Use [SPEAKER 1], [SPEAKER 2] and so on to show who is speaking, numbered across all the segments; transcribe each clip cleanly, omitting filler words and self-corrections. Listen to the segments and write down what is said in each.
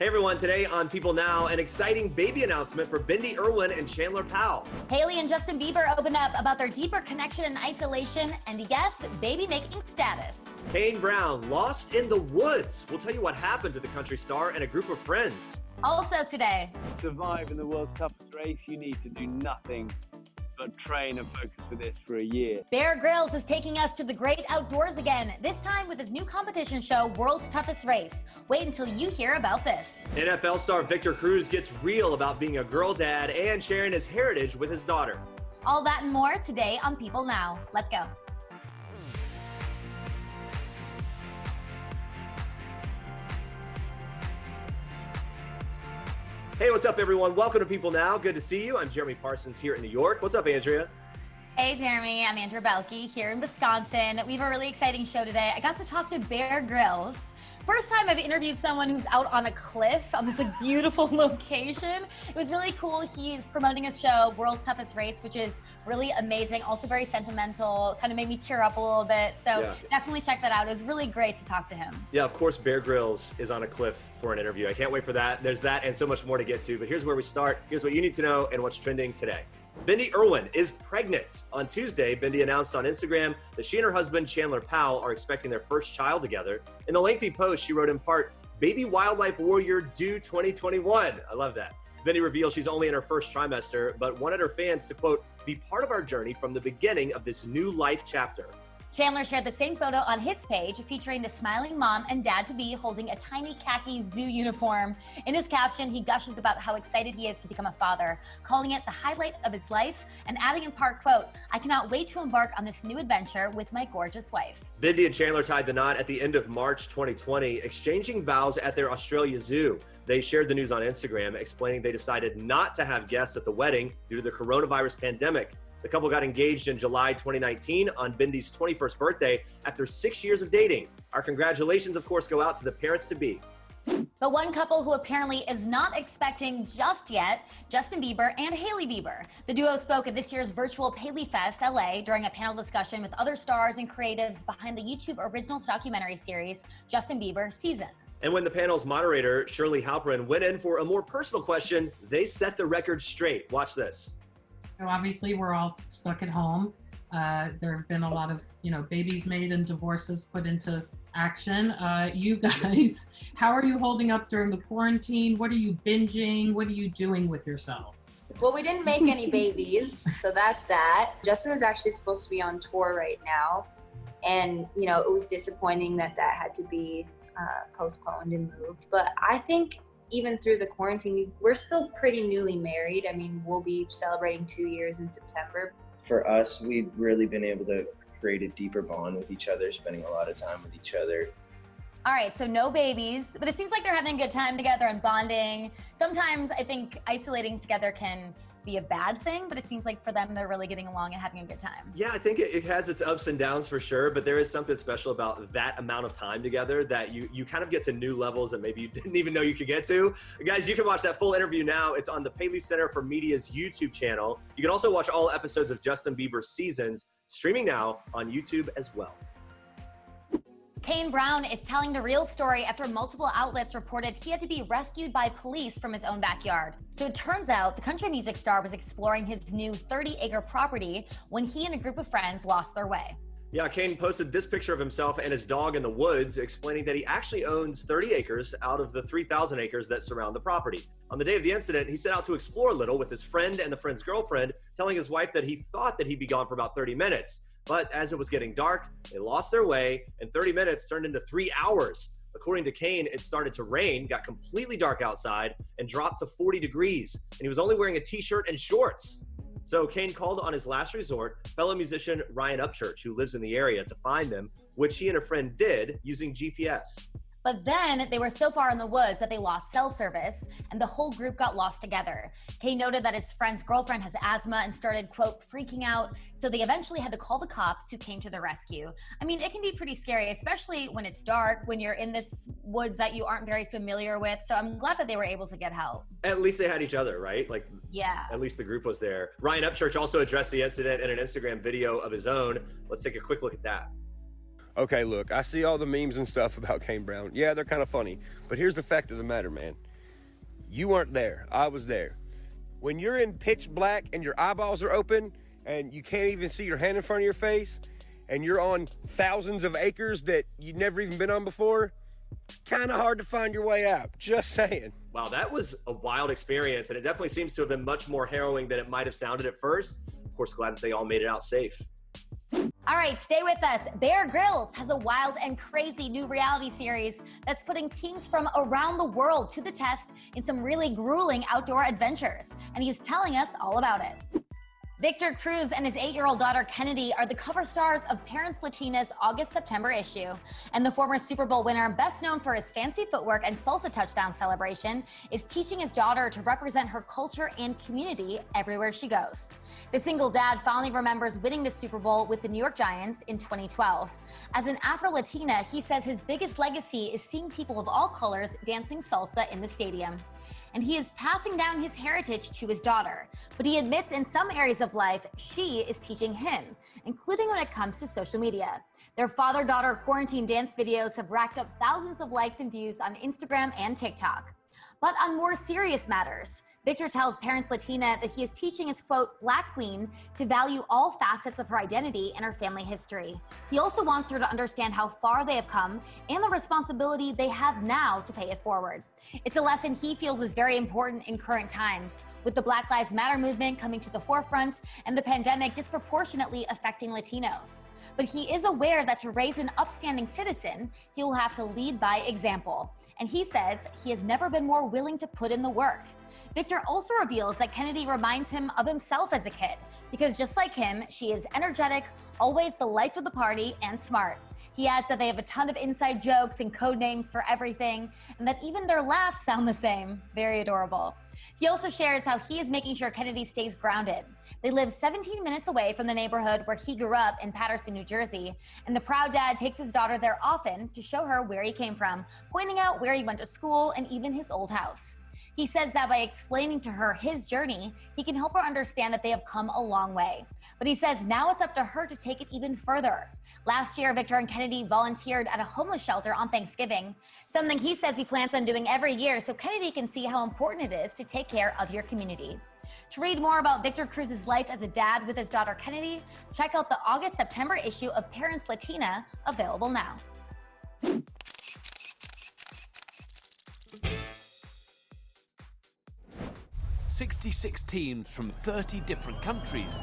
[SPEAKER 1] Hey everyone, today on People Now, an exciting baby announcement for Bindi Irwin and Chandler Powell.
[SPEAKER 2] HAILEY and Justin Bieber opened up about their deeper connection and isolation, and yes, baby making status.
[SPEAKER 1] Kane Brown lost in the woods. We'll tell you what happened to the country star and a group of friends.
[SPEAKER 2] Also today,
[SPEAKER 3] To survive in the world's toughest race, you need to do nothing but train and focus for this for a year.
[SPEAKER 2] GRYLLS is taking us to the great outdoors again, this time with his new competition show, World's Toughest Race. Wait until you hear about this.
[SPEAKER 1] NFL star Victor CRUZ gets real about being a girl dad and sharing his heritage with his daughter.
[SPEAKER 2] All that and more today on People Now. Let's go.
[SPEAKER 1] Hey, what's up everyone? Welcome to People Now. Good to see you. I'm Jeremy Parsons here in New York. What's up, Andrea?
[SPEAKER 2] Hey Jeremy, I'm Andrea Boehlke here in Wisconsin. We have a really exciting show today. I got to talk to GRYLLS. First time I've interviewed someone who's out on a cliff on this beautiful location. It was really cool. He's promoting his show, World's Toughest Race, which is really amazing. Also very sentimental, kind of made me tear up a little bit. So Definitely check that out. It was really great to talk to him. Yeah,
[SPEAKER 1] of course, GRYLLS is on a cliff for an interview. I can't wait for that. There's that and so much more to get to. But here's where we start. Here's what you need to know and what's trending today. Bindi Irwin is pregnant. On Tuesday, Bindi announced on Instagram that she and her husband, Chandler Powell, are expecting their first child together. In a lengthy post, she wrote in part, "Baby wildlife warrior due 2021. I love that. Bindi revealed she's only in her first trimester, but wanted her fans to, quote, be part of our journey from the beginning of this new life chapter.
[SPEAKER 2] Chandler shared the same photo on his page featuring the smiling mom and dad-to-be holding a tiny khaki zoo uniform. In his caption, he gushes about how excited he is to become a father, calling it the highlight of his life and adding in part, quote, "I cannot wait to embark on this new adventure with my gorgeous wife."
[SPEAKER 1] Bindi and Chandler tied the knot at the end of March 2020, exchanging vows at their Australia zoo. They shared the news on Instagram, explaining they decided not to have guests at the wedding due to the coronavirus pandemic. The couple got engaged in July 2019 on Bindi's 21st birthday after 6 years of dating. Our congratulations, of course, go out to the parents-to-be.
[SPEAKER 2] But one couple who apparently is not expecting just yet, Justin Bieber and HAILEY Bieber. The duo spoke at this year's virtual PALEYFEST LA during a panel discussion with other stars and creatives behind the YouTube Originals documentary series, Justin Bieber Seasons.
[SPEAKER 1] And when the panel's moderator, Shirley Halperin, went in for a more personal question, they set the record straight. Watch this.
[SPEAKER 4] So obviously we're all stuck at home. There have been a lot of, babies made and divorces put into action. You guys, how are you holding up during the quarantine? What are you binging? What are you doing with yourselves?
[SPEAKER 5] Well, we didn't make any babies, so that's that. Justin was actually supposed to be on tour right now. And, it was disappointing that had to be postponed and moved. But I think even through the quarantine, we're still pretty newly married. I mean, we'll be celebrating 2 years in September.
[SPEAKER 6] For us, we've really been able to create a deeper bond with each other, spending a lot of time with each other.
[SPEAKER 2] All right, so no babies, but it seems like they're having a good time together and bonding. Sometimes I think isolating together can be a bad thing, but it seems like for them, they're really getting along and having a good time.
[SPEAKER 1] Yeah, I think it has its ups and downs for sure, but there is something special about that amount of time together that you kind of get to new levels that maybe you didn't even know you could get to. Guys, you can watch that full interview now. It's on the Paley Center for Media's YouTube channel. You can also watch all episodes of Justin Bieber's Seasons, streaming now on YouTube as well.
[SPEAKER 2] Kane Brown is telling the real story after multiple outlets reported he had to be rescued by police from his own backyard. So it turns out the country music star was exploring his new 30-acre property when he and a group of friends lost their way.
[SPEAKER 1] Yeah, Kane posted this picture of himself and his dog in the woods, explaining that he actually owns 30 acres out of the 3,000 acres that surround the property. On the day of the incident, he set out to explore a little with his friend and the friend's girlfriend, telling his wife that he thought that he'd be gone for about 30 minutes. But as it was getting dark, they lost their way, and 30 minutes turned into 3 hours. According to Kane, it started to rain, got completely dark outside, and dropped to 40 degrees. And he was only wearing a t-shirt and shorts. So Kane called on his last resort, fellow musician Ryan Upchurch, who lives in the area, to find them, which he and a friend did using GPS.
[SPEAKER 2] But then they were so far in the woods that they lost cell service and the whole group got lost together. Kane noted that his friend's girlfriend has asthma and started, quote, freaking out. So they eventually had to call the cops who came to the rescue. I mean, it can be pretty scary, especially when it's dark, when you're in this woods that you aren't very familiar with. So I'm glad that they were able to get help.
[SPEAKER 1] At least they had each other, right? Like,
[SPEAKER 2] yeah.
[SPEAKER 1] At least the group was there. Ryan Upchurch also addressed the incident in an Instagram video of his own. Let's take a quick look at that.
[SPEAKER 7] Okay, look, I see all the memes and stuff about Kane Brown. Yeah, they're kind of funny. But here's the fact of the matter, man. You weren't there. I was there. When you're in pitch black and your eyeballs are open and you can't even see your hand in front of your face and you're on thousands of acres that you've never even been on before, it's kind of hard to find your way out. Just saying.
[SPEAKER 1] Wow, that was a wild experience, and it definitely seems to have been much more harrowing than it might have sounded at first. Of course, glad that they all made it out safe.
[SPEAKER 2] All right, stay with us. Bear Grylls has a wild and crazy new reality series that's putting teams from around the world to the test in some really grueling outdoor adventures, and he's telling us all about it. Victor Cruz and his 8-year-old daughter Kennedy are the cover stars of Parents Latina's August-September issue. And the former Super Bowl winner, best known for his fancy footwork and salsa touchdown celebration, is teaching his daughter to represent her culture and community everywhere she goes. The single dad fondly remembers winning the Super Bowl with the New York Giants in 2012. As an Afro-Latina, he says his biggest legacy is seeing people of all colors dancing salsa in the stadium. And he is passing down his heritage to his daughter. But he admits in some areas of life, she is teaching him, including when it comes to social media. Their father-daughter quarantine dance videos have racked up thousands of likes and views on Instagram and TikTok. But on more serious matters, Victor tells Parents Latina that he is teaching his, quote, Black queen to value all facets of her identity and her family history. He also wants her to understand how far they have come and the responsibility they have now to pay it forward. It's a lesson he feels is very important in current times, with the Black Lives Matter movement coming to the forefront and the pandemic disproportionately affecting Latinos. But he is aware that to raise an upstanding citizen, he will have to lead by example. And he says he has never been more willing to put in the work. Victor also reveals that Kennedy reminds him of himself as a kid, because just like him, she is energetic, always the life of the party, and smart. He adds that they have a ton of inside jokes and code names for everything, and that even their laughs sound the same. Very adorable. He also shares how he is making sure Kennedy stays grounded. They live 17 minutes away from the neighborhood where he grew up in Paterson, New Jersey, and the proud dad takes his daughter there often to show her where he came from, pointing out where he went to school and even his old house. He says that by explaining to her his journey, he can help her understand that they have come a long way. But he says now it's up to her to take it even further. Last year, Victor and Kennedy volunteered at a homeless shelter on Thanksgiving, something he says he plans on doing every year so Kennedy can see how important it is to take care of your community. To read more about Victor Cruz's life as a dad with his daughter Kennedy, check out the August-September issue of Parents Latina, available now.
[SPEAKER 8] 66 teams from 30 different countries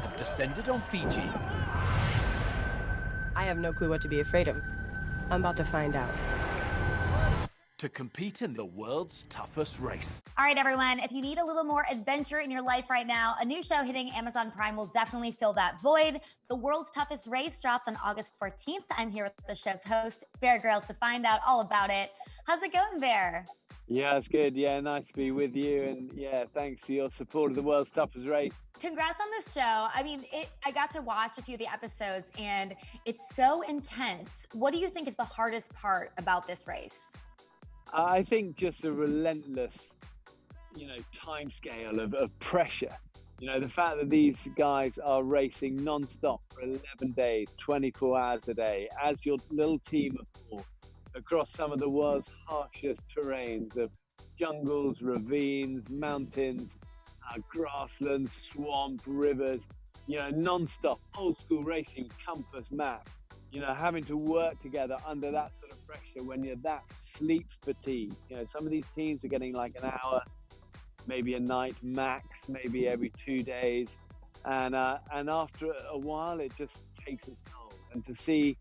[SPEAKER 8] have descended on Fiji.
[SPEAKER 9] I have no clue what to be afraid of. I'm about to find out.
[SPEAKER 8] To compete in the world's toughest race.
[SPEAKER 2] All right, everyone, if you need a little more adventure in your life right now, a new show hitting Amazon Prime will definitely fill that void. The World's Toughest Race drops on August 14th. I'm here with the show's host, Bear Grylls, to find out all about it. How's it going, Bear?
[SPEAKER 3] Yeah, it's good. Yeah, nice to be with you. And yeah, thanks for your support of the world's toughest race.
[SPEAKER 2] Congrats on this show. I mean, I got to watch a few of the episodes and it's so intense. What do you think is the hardest part about this race?
[SPEAKER 3] I think just the relentless, time scale of pressure. The fact that these guys are racing non-stop for 11 days, 24 hours a day, as your little team of four, across some of the world's harshest terrains of jungles, ravines, mountains, grasslands, swamp, rivers, non-stop, old school racing, compass map, having to work together under that sort of pressure when you're that sleep fatigued. Some of these teams are getting like an hour, maybe a night max, maybe every 2 days. And after a while, it just takes its toll. And to see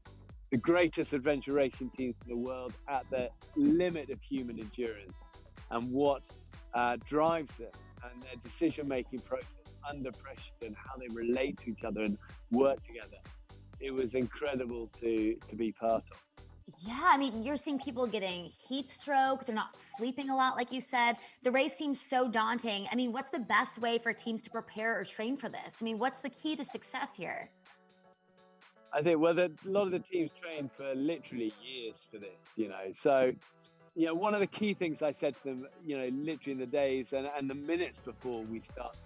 [SPEAKER 3] the greatest adventure racing teams in the world at the limit of human endurance and what drives them and their decision-making process under pressure and how they relate to each other and work together. It was incredible to be part of.
[SPEAKER 2] Yeah, I mean, you're seeing people getting heat stroke. They're not sleeping a lot, like you said. The race seems so daunting. I mean, what's the best way for teams to prepare or train for this? I mean, what's the key to success here?
[SPEAKER 3] I think, a lot of the teams train for literally years for this, So, one of the key things I said to them, literally in the days and the minutes before we start,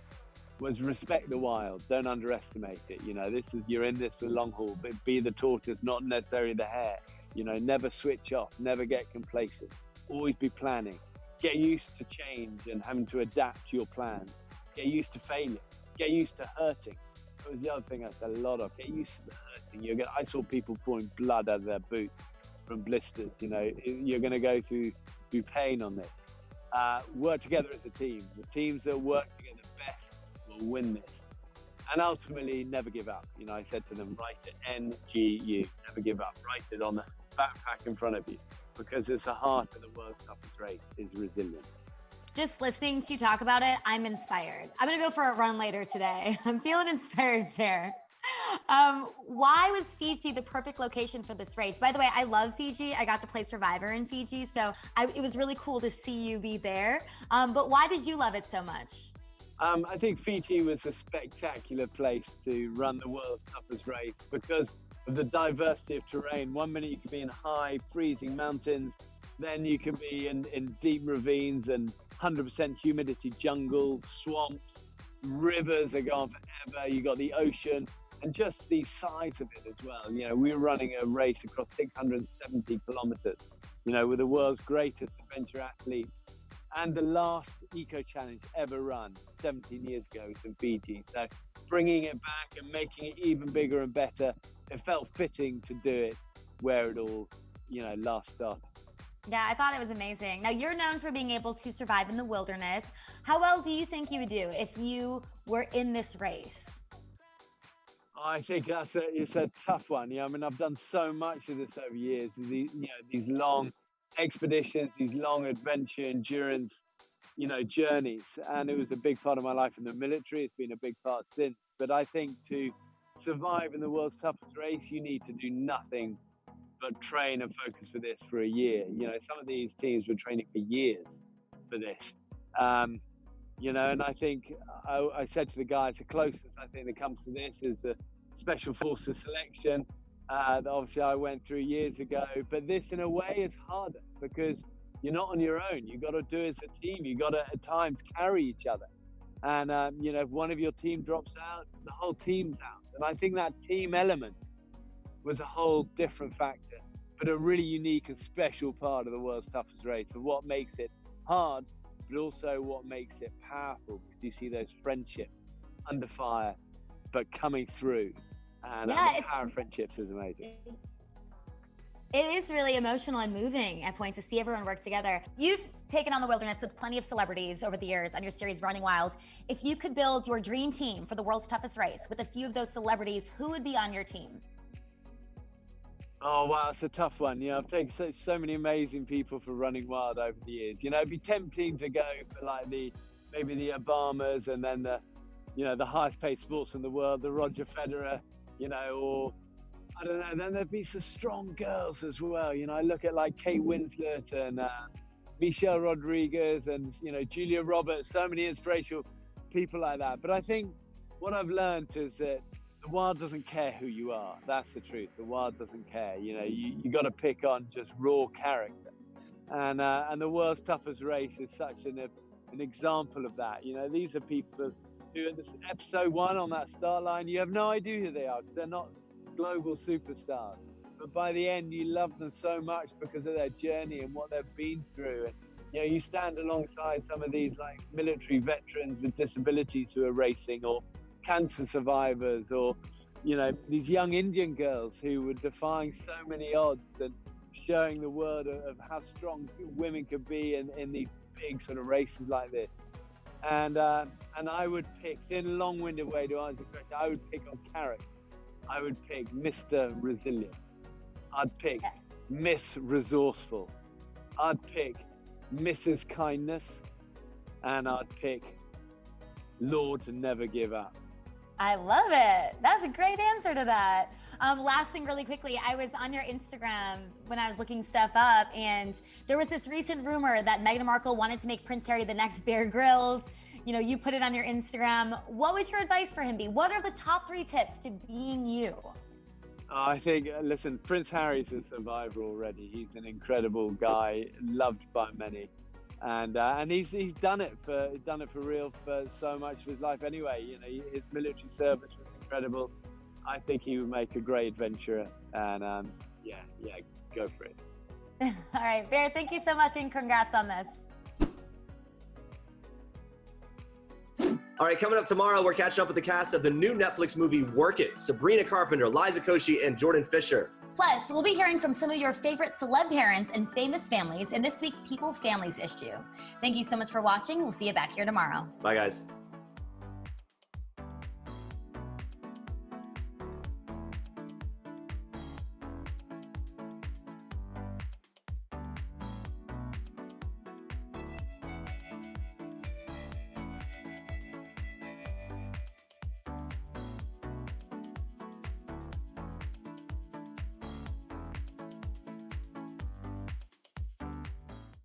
[SPEAKER 3] was respect the wild. Don't underestimate it. You know, you're in this for the long haul, but be the tortoise, not necessarily the hare. You know, never switch off, never get complacent, always be planning. Get used to change and having to adapt to your plans. Get used to failure. Get used to hurting. That was the other thing I said a lot of. Get used to the hurting. I saw people pouring blood out of their boots from blisters. You know, you're going to go through pain on this. Work together as a team. The teams that work together best will win this. And ultimately, never give up. You know, I said to them, write it, NGU, never give up. Write it on the backpack in front of you, because it's the heart of the world's toughest race is resilience.
[SPEAKER 2] Just listening to you talk about it, I'm inspired. I'm gonna go for a run later today. I'm feeling inspired there. Why was Fiji the perfect location for this race? By the way, I love Fiji. I got to play Survivor in Fiji, so it was really cool to see you be there. But why did you love it so much?
[SPEAKER 3] I think Fiji was a spectacular place to run the world's toughest race because of the diversity of terrain. 1 minute you could be in high, freezing mountains, then you could be in deep ravines and 100% humidity jungle, swamps, rivers are gone forever. You got the ocean and just the size of it as well. You know, we were running a race across 670 kilometers, you know, with the world's greatest adventure athletes. And the last eco challenge ever run 17 years ago was in Fiji. So bringing it back and making it even bigger and better, it felt fitting to do it where it all, you know, last started.
[SPEAKER 2] Yeah, I thought it was amazing. Now, you're known for being able to survive in the wilderness. How well do you think you would do if you were in this race?
[SPEAKER 3] I think it's a tough one. Yeah, I mean, I've done so much of this over years. These long expeditions, these long adventure endurance, you know, journeys. And it was a big part of my life in the military. It's been a big part since. But I think to survive in the world's toughest race, you need to do nothing but train and focus for this for a year. You know, some of these teams were training for years for this. You know, and I think I said to the guys, the closest I think that comes to this is the Special Forces selection that obviously I went through years ago. But this, in a way, is harder because you're not on your own. You've got to do it as a team. You've got to, at times, carry each other. And, you know, if one of your team drops out, the whole team's out. And I think that team element was a whole different factor, but a really unique and special part of the world's toughest race, of what makes it hard, but also what makes it powerful, because you see those friendships under fire, but coming through. And the power of friendships is amazing.
[SPEAKER 2] It is really emotional and moving at points to see everyone work together. You've taken on the wilderness with plenty of celebrities over the years on your series Running Wild. If you could build your dream team for the world's toughest race with a few of those celebrities, who would be on your team?
[SPEAKER 3] Oh, wow, it's a tough one. You know, I've taken so many amazing people for Running Wild over the years. You know, it'd be tempting to go for like maybe the Obamas, and then the highest paid sports in the world, the Roger Federer, you know, or I don't know, then there'd be some strong girls as well. You know, I look at like Kate Winslet and Michelle Rodriguez and, you know, Julia Roberts, so many inspirational people like that. But I think what I've learned is that the wild doesn't care who you are. That's the truth. The wild doesn't care. You know, you got to pick on just raw character. And the world's toughest race is such an example of that. You know, these are people who at this episode 1 on that start line, you have no idea who they are because they're not global superstars. But by the end, you love them so much because of their journey and what they've been through. And, you know, you stand alongside some of these like military veterans with disabilities who are racing, or cancer survivors, or, you know, these young Indian girls who were defying so many odds and showing the world of how strong women could be in these big sort of races like this. And I would pick, in a long-winded way to answer the question, I would pick on character. I would pick Mr. Resilient. I'd pick Miss Resourceful. I'd pick Mrs. Kindness. And I'd pick Lord to Never Give Up.
[SPEAKER 2] I love it. That's a great answer to that. Last thing really quickly, I was on your Instagram when I was looking stuff up, and there was this recent rumor that Meghan Markle wanted to make Prince Harry the next Bear Grylls. You know, you put it on your Instagram. What would your advice for him be? What are the top 3 tips to being you?
[SPEAKER 3] I think, listen, Prince Harry's a survivor already. He's an incredible guy, loved by many. And he's done it for real for so much of his life anyway. You know, his military service was incredible. I think he would make a great adventurer, and yeah, go for it.
[SPEAKER 2] All right, Bear, thank you so much, and congrats on this.
[SPEAKER 1] All right, coming up tomorrow, we're catching up with the cast of the new Netflix movie Work It. Sabrina Carpenter, Liza Koshy, and Jordan Fisher.
[SPEAKER 2] Plus, we'll be hearing from some of your favorite celeb parents and famous families in this week's People Families issue. Thank you so much for watching. We'll see you back here tomorrow.
[SPEAKER 1] Bye, guys.